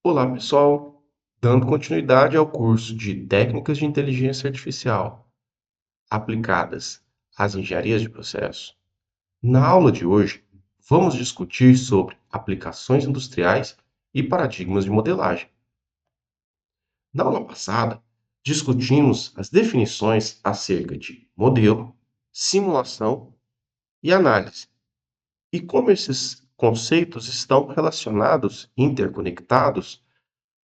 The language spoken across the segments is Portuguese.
Olá, pessoal! Dando continuidade ao curso de Técnicas de Inteligência Artificial aplicadas às engenharias de processo, na aula de hoje vamos discutir sobre aplicações industriais e paradigmas de modelagem. Na aula passada, discutimos as definições acerca de modelo, simulação e análise, e como esses conceitos estão relacionados e interconectados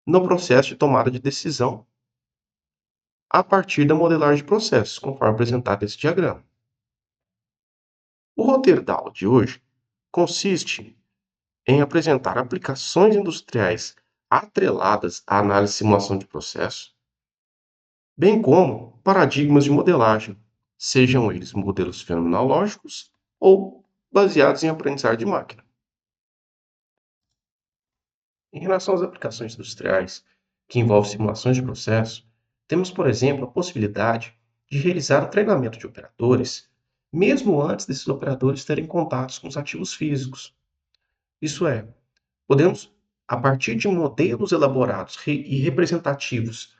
no processo de tomada de decisão a partir da modelagem de processos, conforme apresentado nesse diagrama. O roteiro da aula de hoje consiste em apresentar aplicações industriais atreladas à análise e simulação de processo, bem como paradigmas de modelagem, sejam eles modelos fenomenológicos ou baseados em aprendizagem de máquina. Em relação às aplicações industriais que envolvem simulações de processo, temos, por exemplo, a possibilidade de realizar o treinamento de operadores, mesmo antes desses operadores terem contatos com os ativos físicos. Isso é, podemos, a partir de modelos elaborados e representativos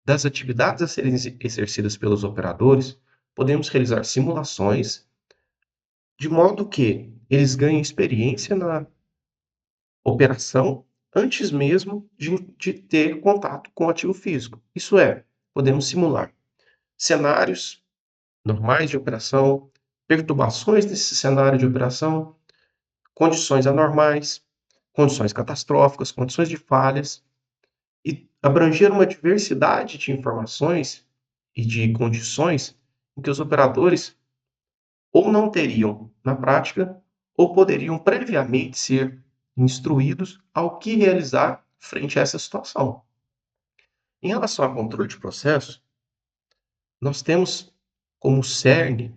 das atividades a serem exercidas pelos operadores, podemos realizar simulações de modo que eles ganhem experiência na operação antes mesmo de ter contato com o ativo físico. Isso é, podemos simular cenários normais de operação, perturbações desse cenário de operação, condições anormais, condições catastróficas, condições de falhas, e abranger uma diversidade de informações e de condições em que os operadores ou não teriam na prática ou poderiam previamente ser instruídos ao que realizar frente a essa situação. Em relação ao controle de processo, nós temos como cerne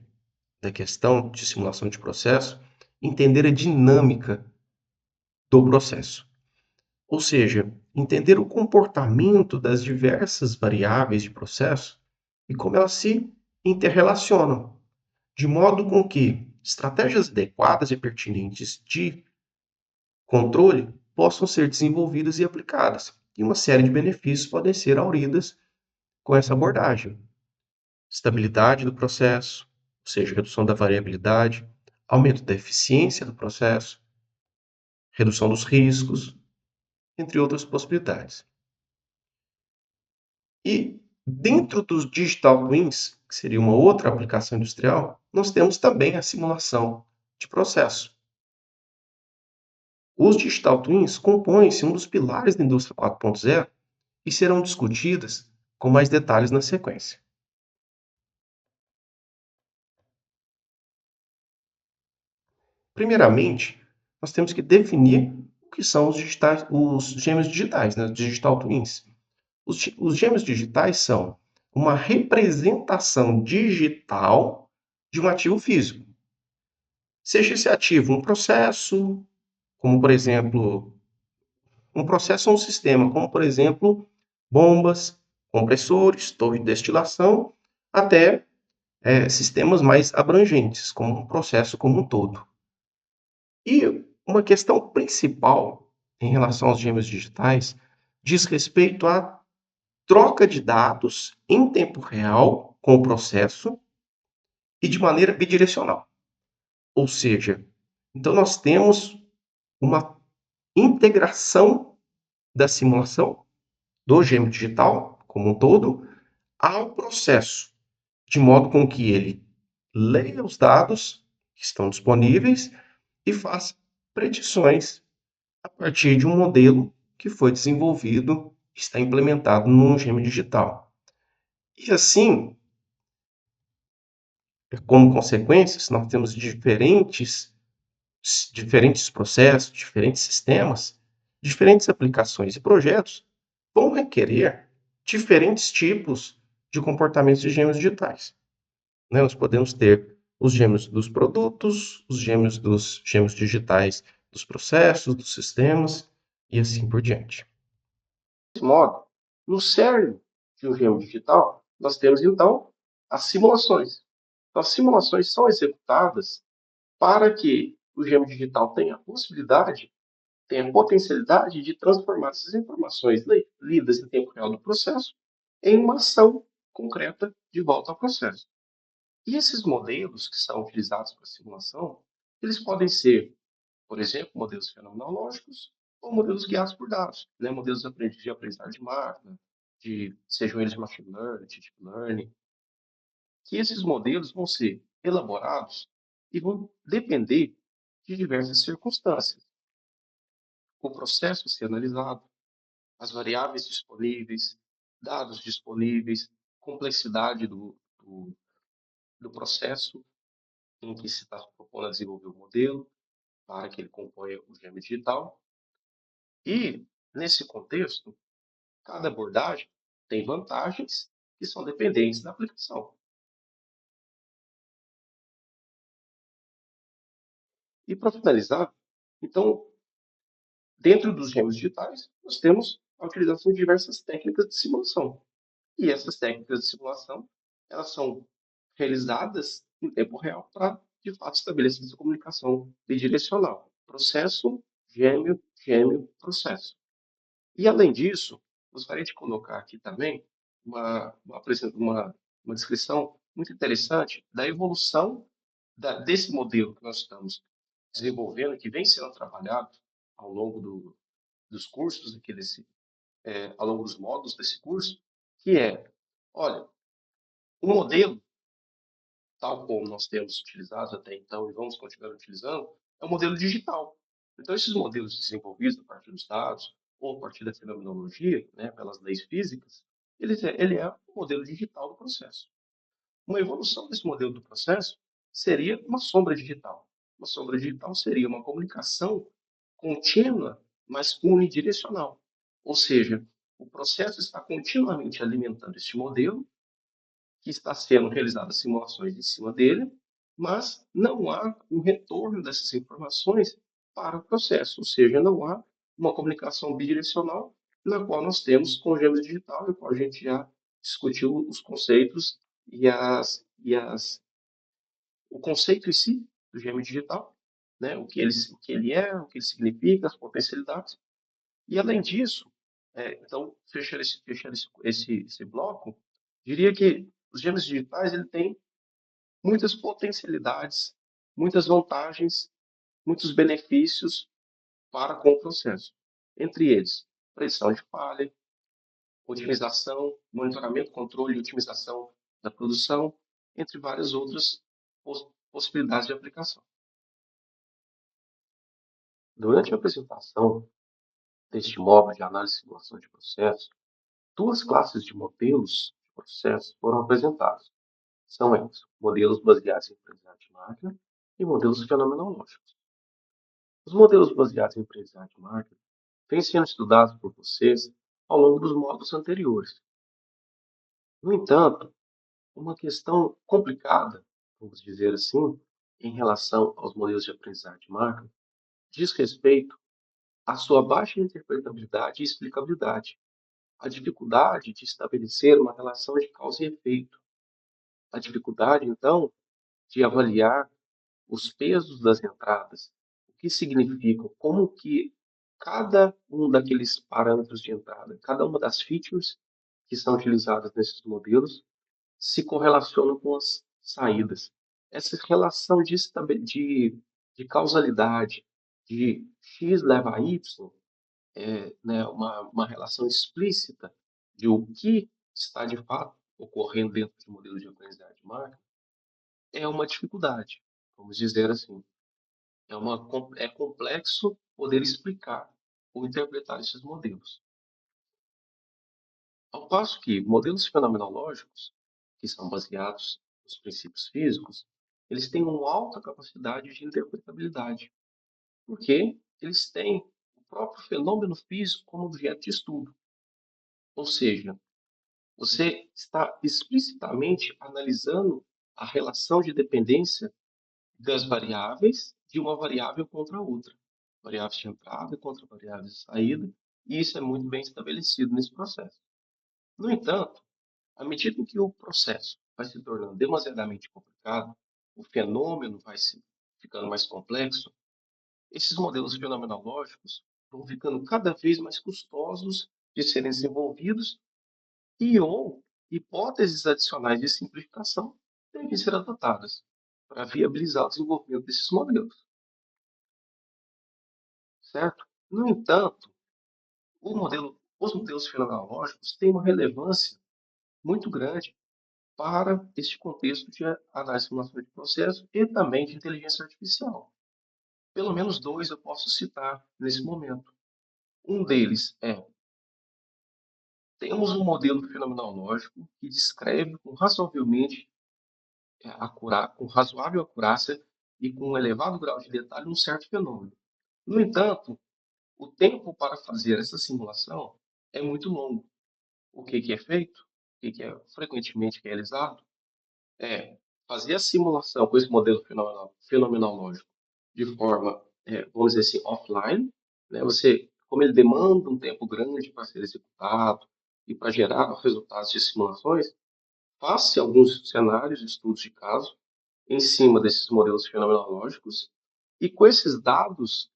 da questão de simulação de processo entender a dinâmica do processo, ou seja, entender o comportamento das diversas variáveis de processo e como elas se interrelacionam, de modo com que estratégias adequadas e pertinentes de controle possam ser desenvolvidas e aplicadas. E uma série de benefícios podem ser auridas com essa abordagem. Estabilidade do processo, ou seja, redução da variabilidade, aumento da eficiência do processo, redução dos riscos, entre outras possibilidades. E dentro dos Digital Twins, que seria uma outra aplicação industrial, nós temos também a simulação de processo. Os Digital Twins compõem-se um dos pilares da indústria 4.0 e serão discutidas com mais detalhes na sequência. Primeiramente, nós temos que definir o que são os gêmeos digitais, né? Digital Twins. Os gêmeos digitais são uma representação digital de um ativo físico. Seja esse ativo um processo, como por exemplo, um processo ou um sistema, como por exemplo, bombas, compressores, torre de destilação, até sistemas mais abrangentes, como um processo como um todo. E uma questão principal em relação aos gêmeos digitais diz respeito à troca de dados em tempo real com o processo e de maneira bidirecional. Ou seja, então nós temos uma integração da simulação do gêmeo digital como um todo ao processo, de modo com que ele leia os dados que estão disponíveis e faça predições a partir de um modelo que foi desenvolvido, está implementado no gêmeo digital. E assim, como consequências, nós temos diferentes processos, diferentes sistemas, diferentes aplicações e projetos vão requerer diferentes tipos de comportamentos de gêmeos digitais. Né? Nós podemos ter os gêmeos dos produtos, os gêmeos dos gêmeos digitais dos processos, dos sistemas e assim por diante. Desse modo, no cerne de um gêmeo digital, nós temos então as simulações. Então, as simulações são executadas para que o gêmeo digital tenha a possibilidade tem a potencialidade de transformar essas informações lidas em tempo real do processo em uma ação concreta de volta ao processo. E esses modelos que são utilizados para simulação, eles podem ser, por exemplo, modelos fenomenológicos ou modelos guiados por dados, né? Modelos de aprendizagem de máquina, sejam eles machine learning, deep learning, que esses modelos vão ser elaborados e vão depender de diversas circunstâncias. O processo a ser analisado, as variáveis disponíveis, dados disponíveis, complexidade do processo em que se está propondo a desenvolver o modelo para que ele componha o gêmeo digital. E, nesse contexto, cada abordagem tem vantagens que são dependentes da aplicação. E para finalizar, então, dentro dos gêmeos digitais, nós temos a utilização de diversas técnicas de simulação. E essas técnicas de simulação, elas são realizadas em tempo real para, de fato, estabelecer essa comunicação bidirecional. Processo, gêmeo, gêmeo, processo. E, além disso, gostaria de colocar aqui também uma descrição muito interessante da evolução desse modelo que nós estamos desenvolvendo, que vem sendo trabalhado ao longo dos cursos, ao longo dos módulos desse curso, que é, olha, o modelo, tal como nós temos utilizado até então e vamos continuar utilizando, é um modelo digital. Então, esses modelos desenvolvidos a partir dos dados ou a partir da fenomenologia, né, pelas leis físicas, ele é um modelo digital do processo. Uma evolução desse modelo do processo seria uma sombra digital. Uma sombra digital seria uma comunicação contínua, mas unidirecional. Ou seja, o processo está continuamente alimentando este modelo, que está sendo realizadas simulações em cima dele, mas não há um retorno dessas informações para o processo, ou seja, não há uma comunicação bidirecional na qual nós temos com o gêmeo digital, no qual a gente já discutiu os conceitos o conceito em si do gêmeo digital, né? O que ele é, o que ele significa, as potencialidades. E além disso, então, fechando esse bloco, diria que os gêmeos digitais ele tem muitas potencialidades, muitas vantagens, muitos benefícios para com o processo. Entre eles, predição de falha, otimização, monitoramento, controle e otimização da produção, entre várias outras possibilidades de aplicação. Durante a apresentação deste módulo de análise e simulação de processo, duas classes de modelos de processo foram apresentadas. São eles, modelos baseados em aprendizagem de máquina e modelos fenomenológicos. Os modelos baseados em aprendizagem de máquina vêm sendo estudados por vocês ao longo dos módulos anteriores. No entanto, uma questão complicada, vamos dizer assim, em relação aos modelos de aprendizagem de máquina, diz respeito à sua baixa interpretabilidade e explicabilidade, a dificuldade de estabelecer uma relação de causa e efeito, a dificuldade, então, de avaliar os pesos das entradas, o que significam, como que cada um daqueles parâmetros de entrada, cada uma das features que são utilizadas nesses modelos, se correlacionam com as saídas. Essa relação de causalidade, de x leva a y, né, uma relação explícita de o que está de fato ocorrendo dentro de um modelo de aprendizagem de máquina, é uma dificuldade, vamos dizer assim. É complexo poder explicar ou interpretar esses modelos. Ao passo que modelos fenomenológicos, que são baseados nos princípios físicos, eles têm uma alta capacidade de interpretabilidade, porque eles têm o próprio fenômeno físico como objeto de estudo. Ou seja, você está explicitamente analisando a relação de dependência das variáveis de uma variável contra a outra. Variáveis de entrada contra variáveis de saída, e isso é muito bem estabelecido nesse processo. No entanto, à medida em que o processo vai se tornando demasiadamente complicado, o fenômeno vai se ficando mais complexo, esses modelos fenomenológicos vão ficando cada vez mais custosos de serem desenvolvidos e ou hipóteses adicionais de simplificação devem ser adotadas para viabilizar o desenvolvimento desses modelos, certo? No entanto, os modelos fenomenológicos têm uma relevância muito grande para este contexto de análise e simulação de processo e também de inteligência artificial. Pelo menos dois eu posso citar nesse momento. Um deles é: temos um modelo fenomenológico que descreve com razoável acurácia e com um elevado grau de detalhe um certo fenômeno. No entanto, o tempo para fazer essa simulação é muito longo. O que é feito? O que é frequentemente realizado? É fazer a simulação com esse modelo fenomenológico de forma, vamos dizer assim, offline, né? Como ele demanda um tempo grande para ser executado e para gerar resultados de simulações, faça alguns cenários, estudos de caso, em cima desses modelos fenomenológicos e com esses dados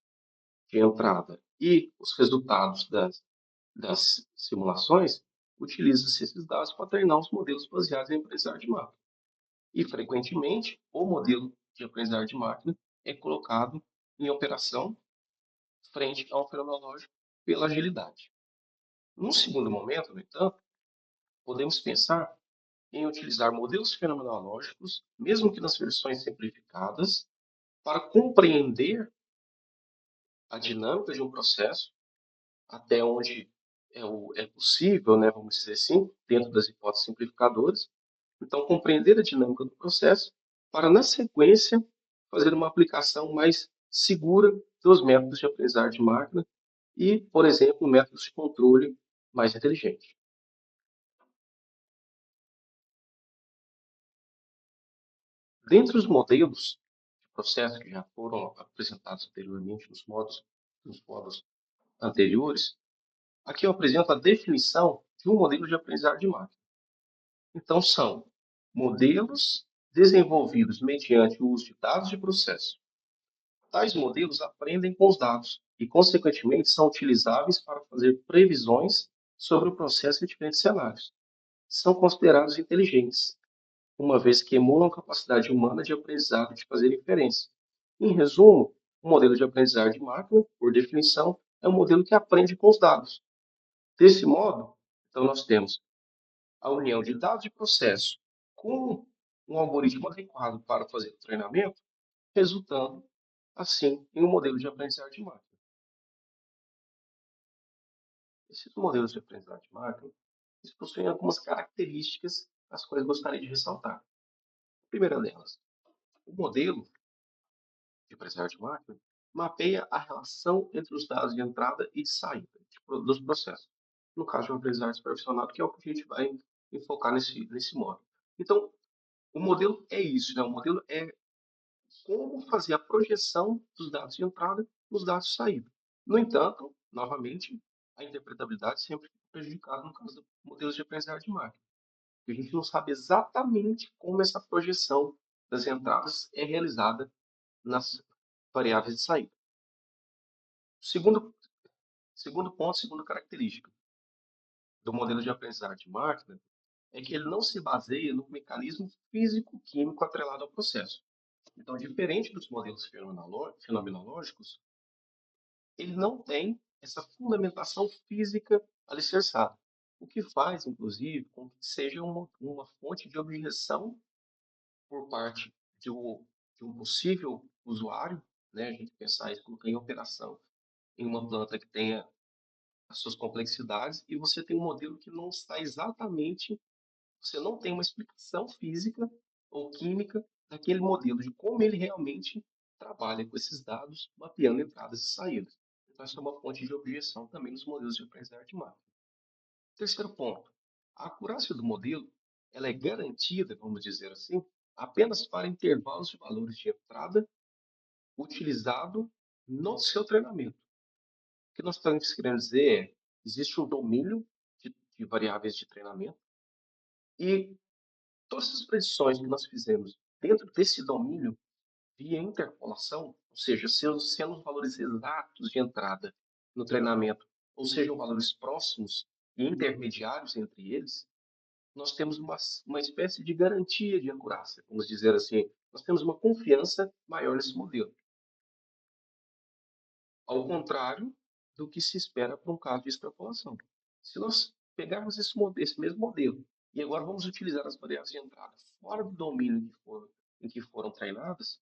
de entrada e os resultados das simulações, utiliza-se esses dados para treinar os modelos baseados em aprendizagem de máquina. E, frequentemente, o modelo de aprendizagem de máquina é colocado em operação frente ao fenomenológico pela agilidade. Num segundo momento, no entanto, podemos pensar em utilizar modelos fenomenológicos, mesmo que nas versões simplificadas, para compreender a dinâmica de um processo até onde é possível, né, vamos dizer assim, dentro das hipóteses simplificadoras. Então, compreender a dinâmica do processo para, na sequência, fazer uma aplicação mais segura dos métodos de aprendizagem de máquina e, por exemplo, métodos de controle mais inteligente. Dentre os modelos de processo que já foram apresentados anteriormente nos módulos anteriores, aqui eu apresento a definição de um modelo de aprendizagem de máquina. Então, são modelos desenvolvidos mediante o uso de dados de processo. Tais modelos aprendem com os dados e, consequentemente, são utilizáveis para fazer previsões sobre o processo em diferentes cenários. São considerados inteligentes, uma vez que emulam a capacidade humana de aprendizado de fazer inferência. Em resumo, o modelo de aprendizagem de máquina, por definição, é um modelo que aprende com os dados. Desse modo, então, nós temos a união de dados de processo com um algoritmo adequado para fazer o treinamento, resultando, assim, em um modelo de aprendizagem de máquina. Esses modelos de aprendizagem de máquina eles possuem algumas características as quais gostaria de ressaltar. A primeira delas, o modelo de aprendizagem de máquina mapeia a relação entre os dados de entrada e de saída dos processos. No caso de uma aprendizagem supervisionada, que é o que a gente vai enfocar nesse modo. Então, o modelo é isso, né? O modelo é como fazer a projeção dos dados de entrada nos dados de saída. No entanto, novamente, a interpretabilidade sempre fica prejudicada no caso de modelos de aprendizagem de máquina. A gente não sabe exatamente como essa projeção das entradas é realizada nas variáveis de saída. Segundo, segundo ponto, segunda característica do modelo de aprendizagem de máquina é que ele não se baseia no mecanismo físico-químico atrelado ao processo. Então, diferente dos modelos fenomenológicos, ele não tem essa fundamentação física alicerçada, o que faz, inclusive, com que seja uma fonte de objeção por parte de um possível usuário, né? A gente pensar isso, colocar em operação em uma planta que tenha as suas complexidades e você tem um modelo que não está exatamente, você não tem uma explicação física ou química daquele modelo, de como ele realmente trabalha com esses dados, mapeando entradas e saídas. Então, essa é uma fonte de objeção também nos modelos de aprendizagem de máquina. Terceiro ponto, a acurácia do modelo ela é garantida, vamos dizer assim, apenas para intervalos de valores de entrada utilizado no seu treinamento. O que nós estamos querendo dizer é, existe um domínio de variáveis de treinamento e todas as predições que nós fizemos dentro desse domínio via interpolação, ou seja, sendo os valores exatos de entrada no treinamento, ou sejam valores próximos e intermediários entre eles, nós temos uma espécie de garantia de acurácia, vamos dizer assim. Nós temos uma confiança maior nesse modelo. Ao contrário do que se espera para um caso de extrapolação. Se nós pegarmos esse mesmo modelo e agora vamos utilizar as variáveis de entrada fora do domínio em que foram treinadas,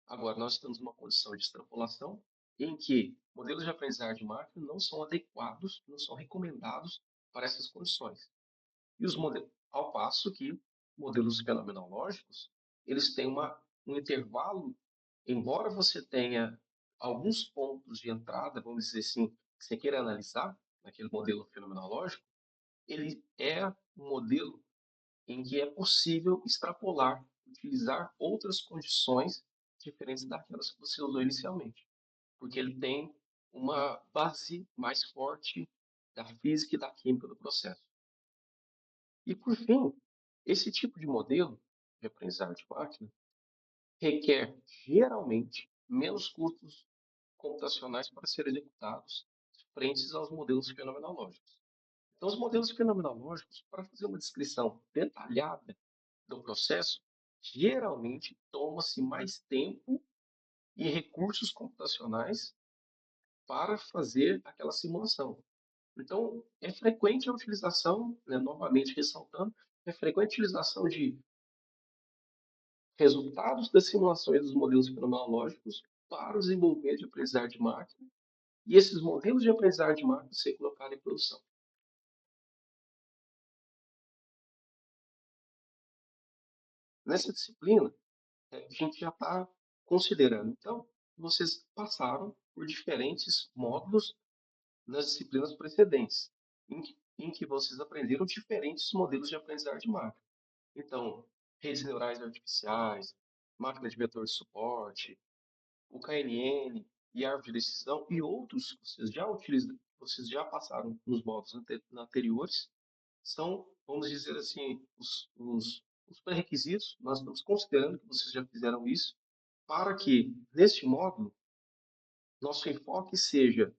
agora nós estamos numa condição de extrapolação em que modelos de aprendizagem de máquina não são adequados, não são recomendados para essas condições. E os modelos, ao passo que modelos fenomenológicos, eles têm um intervalo, embora você tenha alguns pontos de entrada, vamos dizer assim, que você queira analisar naquele modelo fenomenológico, ele é um modelo em que é possível extrapolar, utilizar outras condições diferentes daquelas que você usou inicialmente, porque ele tem uma base mais forte da física e da química do processo. E, por fim, esse tipo de modelo de aprendizagem de máquina requer, geralmente, menos custos computacionais para serem executados frente aos modelos fenomenológicos. Então, os modelos fenomenológicos, para fazer uma descrição detalhada do processo, geralmente toma-se mais tempo e recursos computacionais para fazer aquela simulação. Então, é frequente a utilização, né, novamente ressaltando, é frequente a utilização de resultados das simulações dos modelos fenomenológicos para o desenvolvimento de aprendizagem de máquina e esses modelos de aprendizagem de máquina ser colocados em produção. Nessa disciplina, a gente já está considerando. Então, vocês passaram por diferentes módulos nas disciplinas precedentes, em que vocês aprenderam diferentes modelos de aprendizagem de máquina. Então, redes neurais artificiais, máquina de vetor de suporte, o KNN e árvore de decisão e outros que vocês já utilizam, vocês já passaram nos módulos anteriores, são, vamos dizer assim, os pré-requisitos. Nós estamos considerando que vocês já fizeram isso, para que, neste módulo, nosso enfoque seja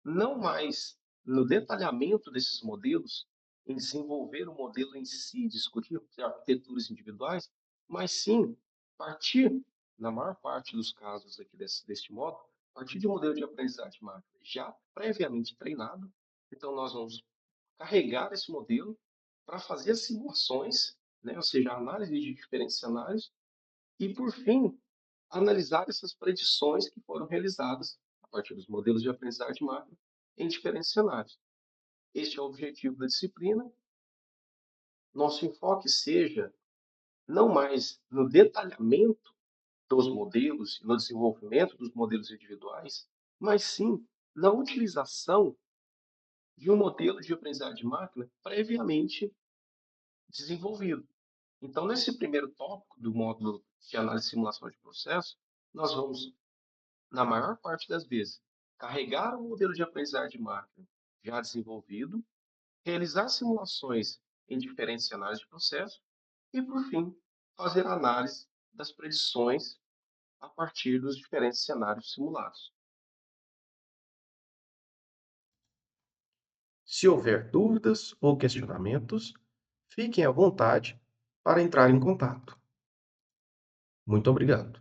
não mais no detalhamento desses modelos, em desenvolver o modelo em si, discutir arquiteturas individuais, mas sim partir, na maior parte dos casos aqui deste módulo, partir de um modelo de aprendizagem de máquina já previamente treinado. Então, nós vamos carregar esse modelo para fazer as simulações, né, ou seja, a análise de diferentes cenários, e, por fim, analisar essas predições que foram realizadas a partir dos modelos de aprendizagem de máquina em diferentes cenários. Este é o objetivo da disciplina. Nosso enfoque seja não mais no detalhamento dos modelos, no desenvolvimento dos modelos individuais, mas sim na utilização de um modelo de aprendizagem de máquina previamente desenvolvido. Então, nesse primeiro tópico do módulo de análise e simulação de processo, nós vamos, na maior parte das vezes, carregar o modelo de aprendizagem de máquina já desenvolvido, realizar simulações em diferentes cenários de processo e, por fim, fazer a análise das predições a partir dos diferentes cenários simulados. Se houver dúvidas ou questionamentos, fiquem à vontade para entrar em contato. Muito obrigado.